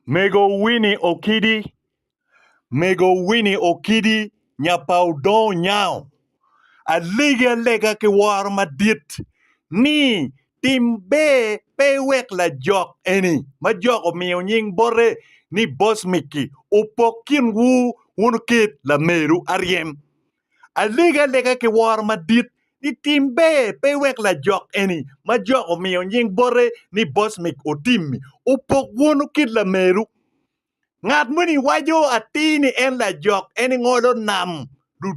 Mego Winnie okidi, mego Winnie okidi, nyapau don nyao. A lega ke war madit. Ni timbe pe wek la jok eni. Ma jok o miyo nying bore ni bosmic upokin wu unukit la meru Aryem. A lega ke war madit. Ni timbe pe wek la jok eni. Ma jok o miyo nying bore ni bosmic otim. Upok unukit la meru. Ngat muni wajo atini en la jok eni ngodo nam du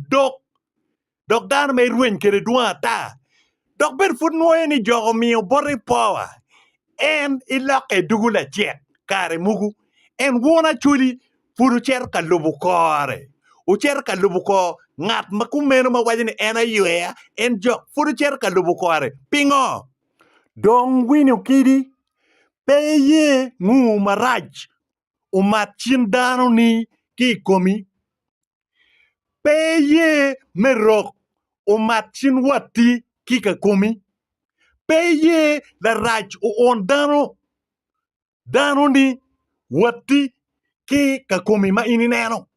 dok dan me ruen kere dua ta dok ber fut noye ni jogo miyo bori power en iloke dugu la chek kare mugu en wona chuli furu cher ka lubu kore u cher ka lubu ko ngat makumeno ma wajini en ayuea en jok furu cher ka lubu kore pingo dong winyo kidi peye ngu maraj umat chin dano ni ki komi peye merok umat chin wati kika komi peye la raj on dano ni wati ki ka komi ma ini neno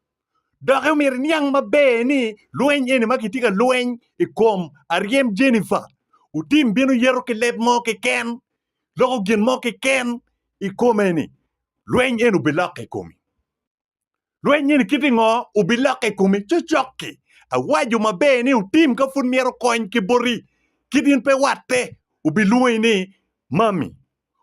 doke mir nyang mabe ni Lweny eni makitika Lweny ikom Aryem Jenifer utim binu yero ki lep mo ki ken loko gin mo ki ken ikom eni Lweny eni ubilok komi Lweny eni kiti ngo ubilok komi chochoki awaju mabe ni utim ka fun miero kony ki bori kidin pe wate ubilui ni mami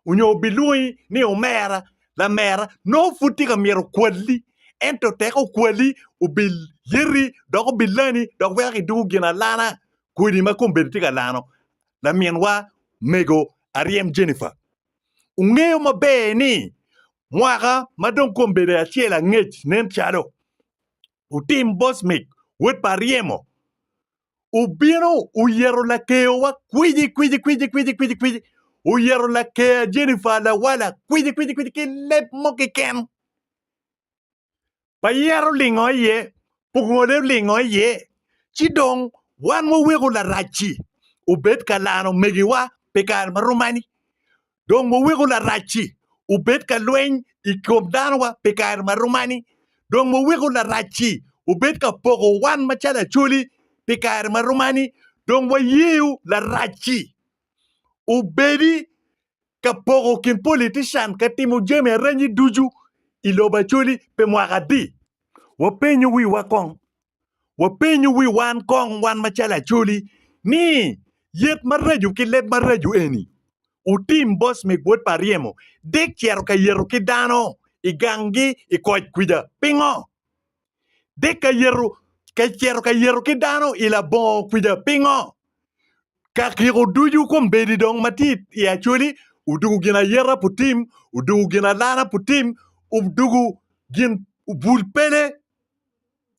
unyo ubilui ni omera la mera no futi ka miero kwali ento teko kwali ubil yeri doko bilani dok weki dugu gina lana kudi makumbedi tika lano la mienwa mego Aryem Jenifer ungeo mabe ni mwaka madon kumbede achiela ngech nen chado utim bosmic wet pariemo ubino uyero la kewa kwiji uyero la ke Jenifer la wala kwiji ki lep moki ken pa yero lingo ye pugode lingo ye chidong wan mo wego la rachi ubet kalano megiwa pekar marumani dong mo wego la rachi ubet ka Lweny ikom danwa pekar marumani dong mo wego la rachi ubet ka pogo wan machala chuli pikar marumani dong wa yiu la rachi ubedi ka pogo kin politician ka timu jeme ranyi duju iloba chuli pe mwagadi wapenyu wi wakong wapenyu wi wan kong wan machala chuli ni yet maraju ki lep maraju eni utim bosmic wot pariemo dek chero ka yero ki dano igangi ikoj kwija pingo dek ka chero ka yero ki dano ila bon kwija pingo ka kiko duju kumbedi dong matit ya chuli udugu gina yera putim udugu gina lana putim udugu gin vulpele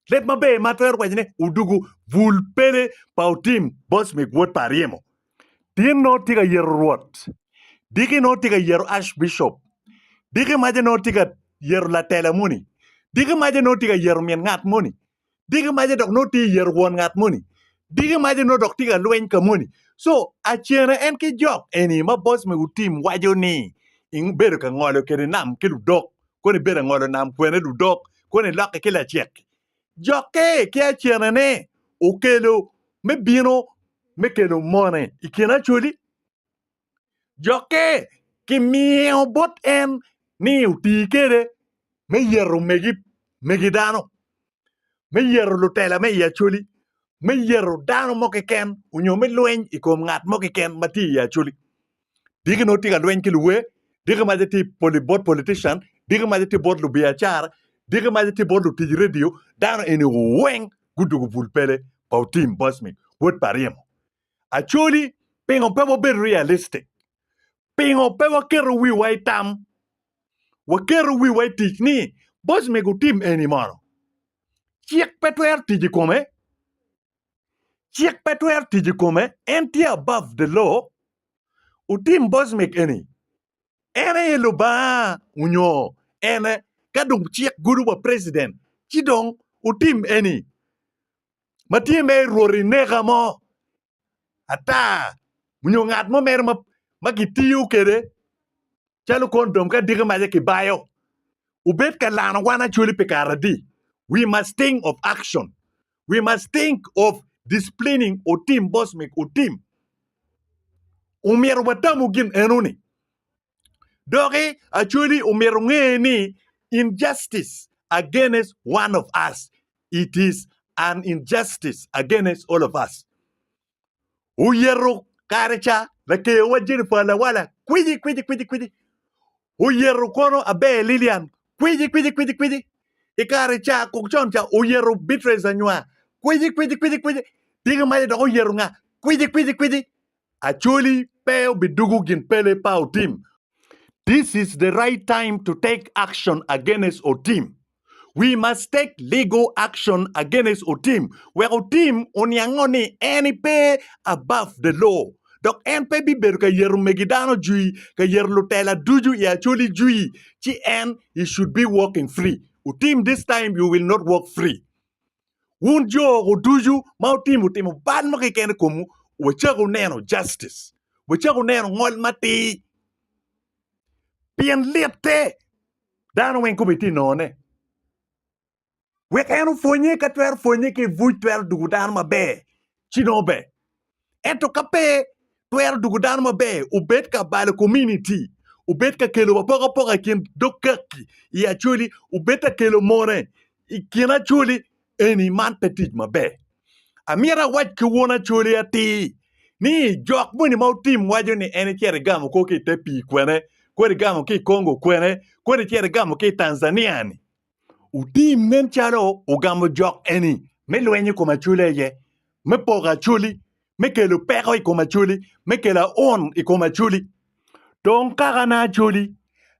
let mabe mater wajine udugu vulpele pautim bosmic wot pariemo tin no tiga yero ruot diki no tiga yero archbishop diki maje no tiga yero la tela muni diki maje no tiga yero mien ngat muni diki maje dok no ti yero won ngat muni diki maje no dok tiga Lweny ka muni so achiene en ki jok eni ma bosmic utim wajo ni ing bedo ka ngolo kere nam kilu dok kone bedo ngolo nam kwene du dok kone lake kila chek joke ki achiene ne ukelo me bino me kelo mone ikina chuli joke ki miyo bot en ni uti kere me yero megi dano me yero lutela me ya chuli me yero dano moke ken unyo me Lweny ikom ngat moke ken mati ya chuli digi no tiga Lweny ki luwe digi maje ti bot politician digi maje ti bot lu biachar digi maje ti bot lu tij radio dano eni weng gudugu vulpele pautim bosmic wot pariemo achuli pingo pebo be realistic pingo pebo kero wi wai tam wakero wi wai tich ni bosmic utim eni mono chiek petwer tiji kome enti above the law utim bosmic eni ene eluba unyo ene kadung chiek gudu ba president chidong utim eni matime rori nega mo ata unyo ngat mo mer ma gitiyo kede chalo kondom ka diga maje ki bayo ubet ka lana wana chuli pekaradi. We must think of action. We must think of disciplining otim bosmic otim. Umier watamu gin enuni. Doge actually umier ngeni injustice against one of us. It is an injustice against all of us. Uyero karecha la ke Jenifer la wala kwidi. Uyero kono abe Lilian kwidi. Ikarecha kukchoncha uyero bitres anywa kwidi. Diga maya do uyero nga kwidi. Actually peo bidugu gin pele pa otim. This is the right time to take action against otim. We must take legal action against otim. Where otim onyangoni any pay above the law. Donc en pe bi beru ka yeru megidano jui ka yeru lutela duju ya actually jui chi en you should be walking free. Otim this time you will not walk free. Wun jo o duju ma otim ban mo ke ken komu wechago neno justice. Wechago neno ngol mati. Pien liete dano wen komiti none. Wekenu fonye ka twer fonye ke vui twer dugudan ma be. Chino be. Ento kape twer dugudan ma be. Ubet ka bale community. Ubet ka kelo wapoka kin dokaki. I actually ubet ka kelo more. I kin actually any man petit ma be. Amira waj ki wona chuli ati. Ni jok muni mau tim wajo ni ene chere gamo ko ke tepi kwene. Kwere gamo ke Congo kwene. Kwere chere gamo ke Tanzania ni. Utim nen chalo ugamo jok eni. Me Lweny koma chule ye. Me poga chuli. Me kelo peko ikoma chuli. Me kela on ikoma chuli. Don kagana chuli.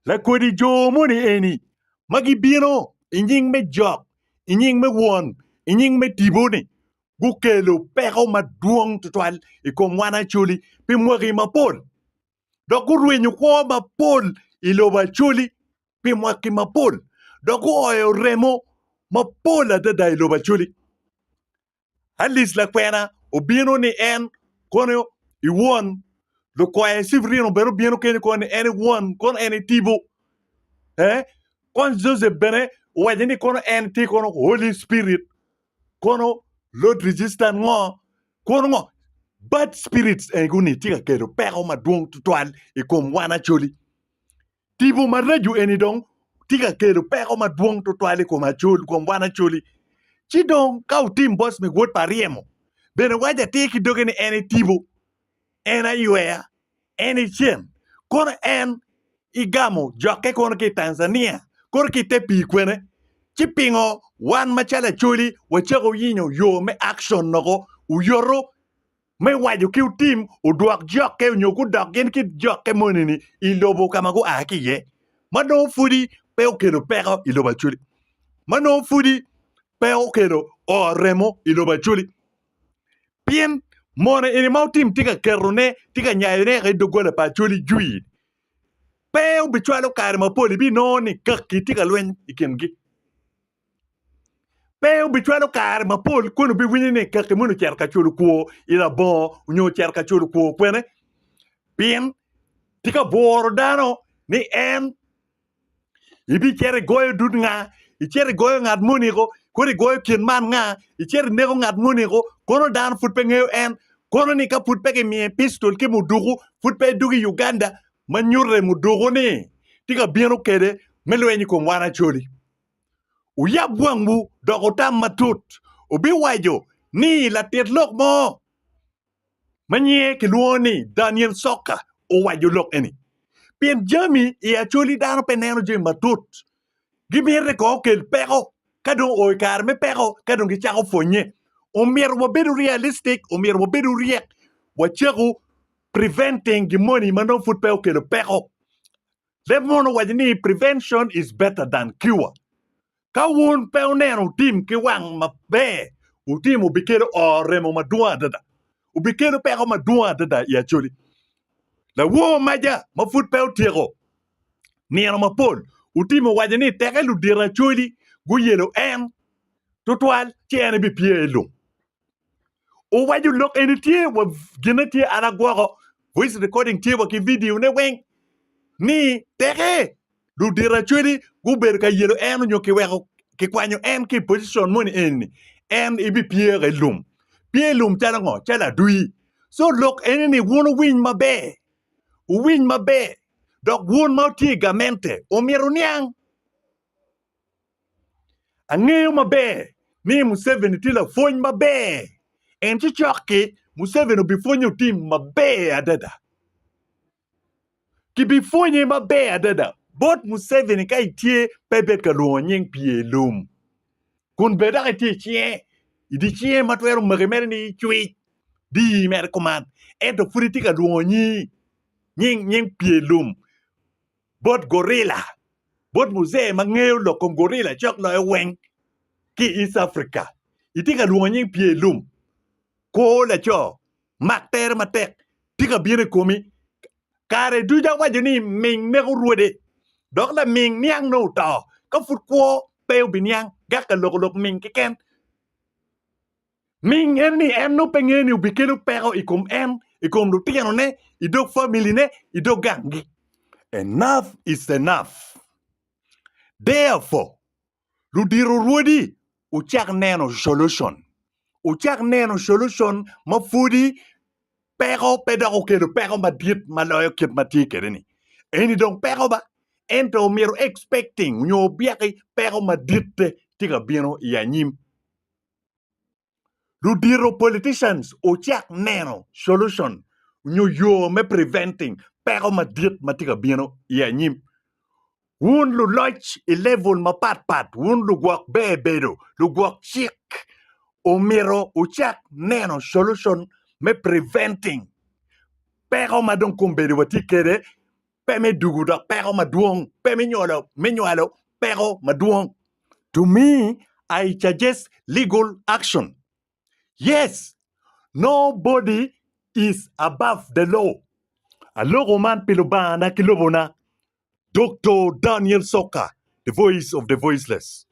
La kodi jo muni eni. Magi bino. Inying me jok. Inying me won. Inying me tiboni. Gu kelo peko maduong tutwal ikom wana chuli. Pi mwagi mapol. Doku Lweny kwa mapol iloba chuli. Pi mwaki mapol. Doku oyo remo mapola dada iloba chuli. At least la kwena obino ni en kono I won lo kwa sivrino bero bino kene kono ene won kono ene tibo. Kono Joseph bene wajeni kono ene ti kono Holy Spirit kono Lord resistant kono bad spirits enguni tika kero pero maduong tutwal ikom wana chuli. Tibo maraju eni dong tika kero pero maduong tutwal ikom achul kom wana chuli. Chidong kau tim boss me wot pariemo. Bene waja tiki dogeni ene tibo. Ena yuea. Ene chien. Kono en igamo joke kono ki Tanzania. Kono ki tepi kwene. Chipingo wan machala chuli wachego yinyo yo me action noko uyoro me waju ki utim uduak joke unyoku dok gen ki joke monini ilobo kamago aki ye. Mano fudi peo kero pero iloba chuli. Mano fudi peo kero o remo iloba chuli. Pien mone ini mau tim tika kerone tika nyaire re dogole pa chuli jui. Peo bichwalo karma poli bi noni kaki tika Lweny ikengi. Peo bichwalo karma poli kono bi Winnie kaki munu cherka chulu kuo ila bon unyo cherka chulu kuo kwene. Pien tika boro dano ni en ibi chere goyo dud nga ichere goyo ngad muniko kori goyo kien man nga ichere nego ngad muniko kono dan futpe ngeo en kono ni ka futpe ke mie pistol ke mudugu futpe dugi Uganda manyure mudugu ni tika bieno kede me Lweny kom wana chuli uyab wangbu dogotam matut ubi wajo ni la tet lok mo manye ke luoni Daniel Soka o wajo lok eni pien jami I actually dano peneno je matut. Gimire ko kel pero kadong oy kar me pero kadong gichako fonye. Omier wabedu realistic, omier wabedu riek. Wachako preventing the money manon foot pero kel pero. Lemono wajini prevention is better than cure. Kawun pero neno tim ki wang mabe. Utim ubikero o remo madua dada. Ubikero pero madua dada ya chuli. La wo maja ma foot pero tiro. Niano mapol. Utimo wajani teke lu dira chuli gu yelo en tutwal tiene bi pielo. O waju look eni tie wa gina tie anagwaro voice recording tie wa ki video ne weng ni teke lu dira chwedi guber ka yelo en nyo ki weko ki kwanyo en ki position mon en ibi pie lum pie lum chala ngo chala dui so look enemy wono win mabe dok won ma tie gamente o miero niang ang'eyo mabe ni Museveni tila fony mabe en chi choki Museveni bi fonyo tim mabe adada ki bi fonye mabe adada bot Museveni ka itie pebet ka luo nying pie lum kun beda ka itie chie idi chie matwero magemere ni chui di mer command eto furiti ka luo nying pie lum bot gorilla bot muzee mang'eyo lokom gorilla chok lo weng ki East Africa itika luo nying pie lum ko la cho mak ter matek tika biene komi kare duja wajo ni ming mego ruode dok la ming niang no to ka fut ko peu biniang gaka lok ming kiken ming en no pengeni ubikelo pero ikom lu tiano ne idok family ne idok gangi enough is enough therefore ludiro ruodi uchak neno solution mafudi pero pedako kedo pero madit maloyo kit mati kedeni eni dong pero ba ento miro expecting nyo biaki pero madit tiga bieno yanyim ludiro politicians uchak neno solution nyo yo me preventing pero madit matiga bieno yanyim wun lu loch i level mapat wun lu guak bebedo lu guak chik omiro uchak neno solution me preventing pero madong kumbedi wati kede peme duguda pero maduong peme nyolo pero maduong to me I suggest legal action. Yes, nobody is above the law. Alogo man pilubana kilobona Dr. Daniel Soka, the voice of the voiceless.